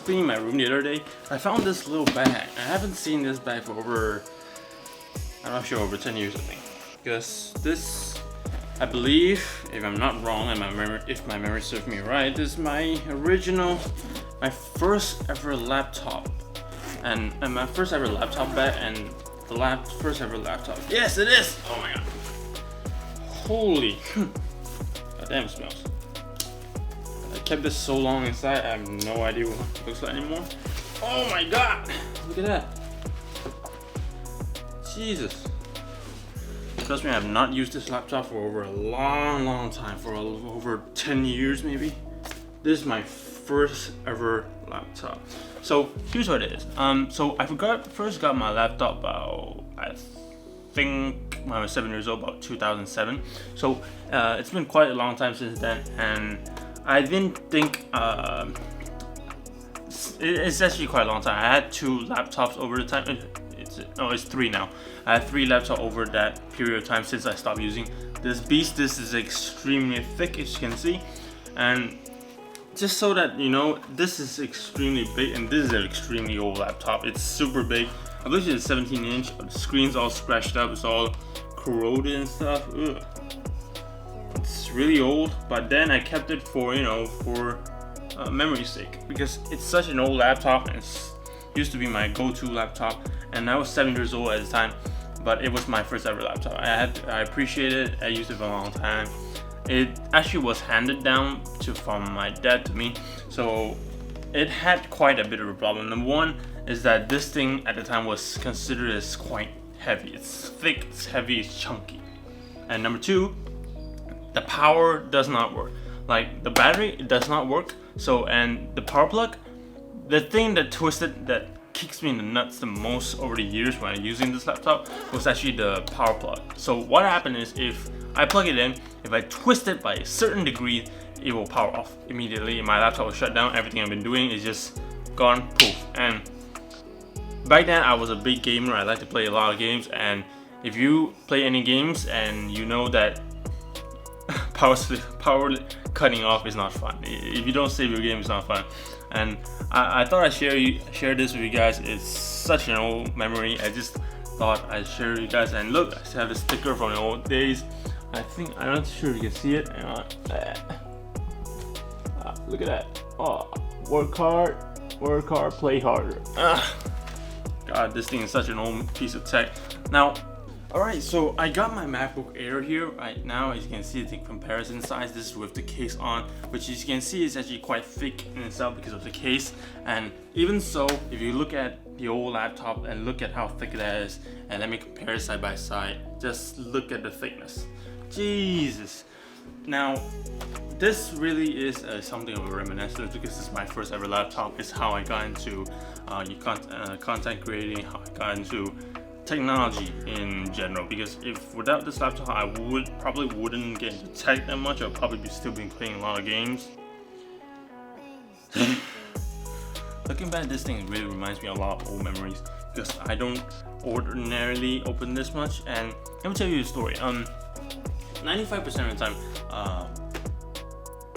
cleaning my room the other day, I found this little bag. I haven't seen this bag for over, I'm not sure, over 10 years I think. Because this, I believe, if I'm not wrong, and if my memory serves me right, this is my first ever laptop. And my first ever laptop bag and the first ever laptop. Yes, it is! Oh my god. Holy. God damn, it smells. I kept this so long inside, I have no idea what it looks like anymore. Oh my god! Look at that. Jesus. Trust me, I have not used this laptop for over a long time, for over 10 years maybe. This is my first ever laptop. So here's what it is. So I first got my laptop about, I think when I was 7 years old, about 2007. So it's been quite a long time since then, and I didn't think it's actually quite a long time. I had 2 laptops over the time. It's 3 now. I had 3 laptops over that period of time since I stopped using this beast. This is extremely thick, as you can see, and just so that you know, this is extremely big, and this is an extremely old laptop. It's super big. I believe it's 17-inch. The screen's all scratched up. It's all corroded and stuff. Ugh. It's really old, but then I kept it for memory's sake, because it's such an old laptop and it used to be my go-to laptop. And I was 7 years old at the time, but it was my first ever laptop. I appreciate it. I used it for a long time. It actually was handed down from my dad to me, so it had quite a bit of a problem. Number one is that this thing at the time was considered as quite heavy. It's thick, it's heavy, it's chunky. And number two, the power does not work. Like the battery, it does not work. So, and the power plug, the thing that kicks me in the nuts the most over the years when I'm using this laptop was actually the power plug. So what happened is, if I plug it in, if I twist it by a certain degree, it will power off immediately. My laptop will shut down. Everything I've been doing is just gone, poof. And back then I was a big gamer. I like to play a lot of games, and if you play any games and you know that power cutting off is not fun. If you don't save your game, it's not fun. And I thought I'd share this with you guys. It's such an old memory. I just thought I'd share with you guys. And look, I still have a sticker from the old days. I'm not sure if you can see it. Look at that. Oh, work hard, play harder. God, this thing is such an old piece of tech. Now, alright, so I got my MacBook Air here right now. As you can see, the comparison size, this is with the case on, which as you can see is actually quite thick in itself because of the case. And even so, if you look at the old laptop and look at how thick that is, and let me compare it side by side, just look at the thickness. Jesus. Now, this really is something of a reminiscence, because it's my first ever laptop. It's how I got into content creating, how I got into technology in general, because if without this laptop I probably wouldn't get into tech that much. I'll probably still be playing a lot of games. Looking back at this thing, it really reminds me a lot of old memories, because I don't ordinarily open this much. And let me tell you a story. 95% of the time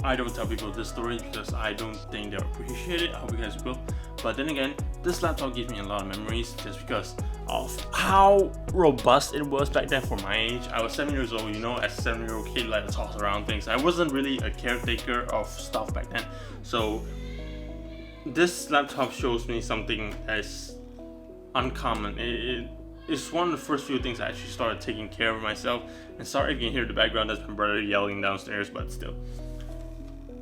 I don't tell people this story because I don't think they'll appreciate it. I hope you guys will. But then again, this laptop gives me a lot of memories just because of how robust it was back then for my age. I was 7 years old, you know, as a 7-year-old kid, like to toss around things. I wasn't really a caretaker of stuff back then. So this laptop shows me something that's uncommon. It's one of the first few things I actually started taking care of myself. And sorry if you can hear the background, that's my brother yelling downstairs, but still.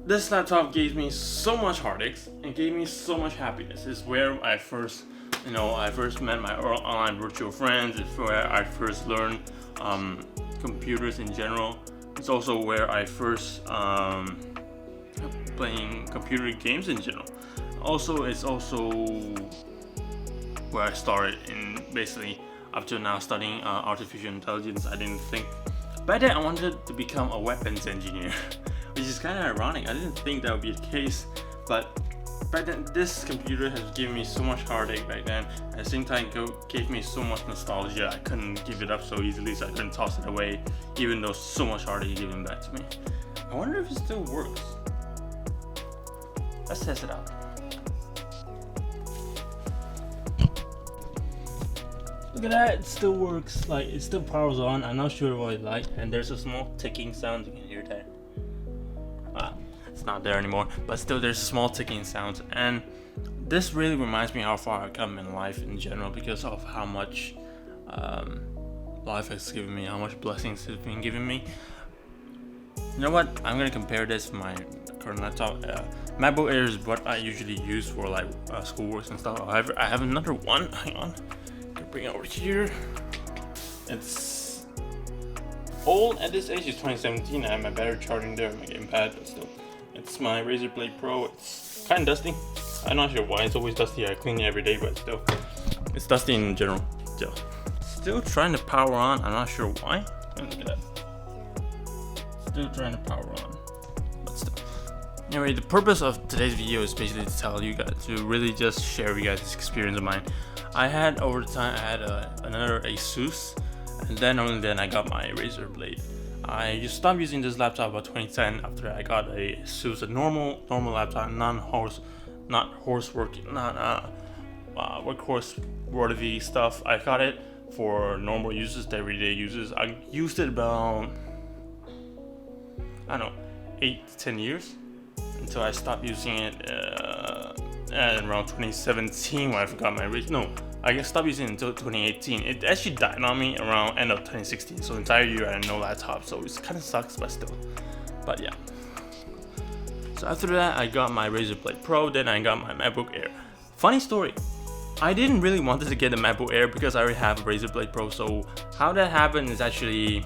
This laptop gave me so much heartaches and gave me so much happiness. It's where I first met my online virtual friends. It's where I first learned computers in general. It's also where I first playing computer games in general. It's also where I started in basically up to now studying artificial intelligence. I didn't think back then I wanted to become a weapons engineer, which is kind of ironic. I didn't think that would be the case, but back then this computer has given me so much heartache back then. At the same time, it gave me so much nostalgia. I couldn't give it up so easily, so I couldn't toss it away, even though so much heartache given back to me. I wonder if it still works. Let's test it out. Look at that, it still works, like it still powers on. I'm not sure what it's like, and there's a small ticking sound, you can hear that. It's not there anymore, but still there's small ticking sounds, and this really reminds me how far I've come in life in general because of how much life has given me, how much blessings it's been giving me. You know what? I'm gonna compare this to my current laptop. MacBook Air is what I usually use for like schoolwork and stuff. However, I have another one. Hang on, bring it over here. It's old at this age. It's 2017. I have my battery charging there, my gamepad, but still. It's my Razer Blade Pro. It's kind of dusty. I'm not sure why. It's always dusty. I clean it every day, but still, it's dusty in general. Still trying to power on. I'm not sure why. Look at that. Still trying to power on, but still. Anyway, the purpose of today's video is basically to tell you guys, to really just share with you guys this experience of mine. I had over the time, I had another Asus, and then only then I got my Razer Blade. I just stopped using this laptop about 2010 after I got a Asus, a normal laptop, workhorse worthy stuff. I got it for normal uses, everyday uses. I used it about, I don't know, 8 to 10 years until I stopped using it around 2017 when I forgot my Razer. No, I stopped using it until 2018. It actually died on me around end of 2016. So the entire year I had no laptop, so it kind of sucks, but still. But yeah. So after that, I got my Razer Blade Pro. Then I got my MacBook Air. Funny story. I didn't really want to get a MacBook Air because I already have a Razer Blade Pro. So how that happened is actually, you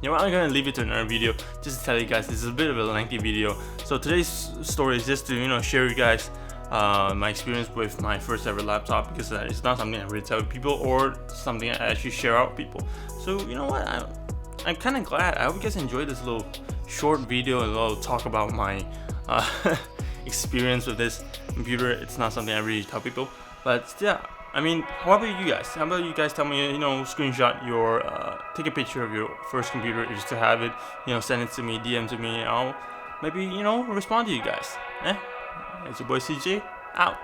know what, I'm gonna leave it to another video just to tell you guys. This is a bit of a lengthy video. So today's story is just to, you know, share you guys my experience with my first ever laptop, because it's not something I really tell people or something I actually share out with people. So you know what, I'm kind of glad. I hope you guys enjoyed this little short video, a little talk about my experience with this computer. It's not something I really tell people, but yeah. I mean, how about you guys? How about you guys tell me, you know, screenshot your, take a picture of your first computer if you still have it, you know, send it to me, DM to me, I'll maybe, you know, respond to you guys. It's your boy CJ, out.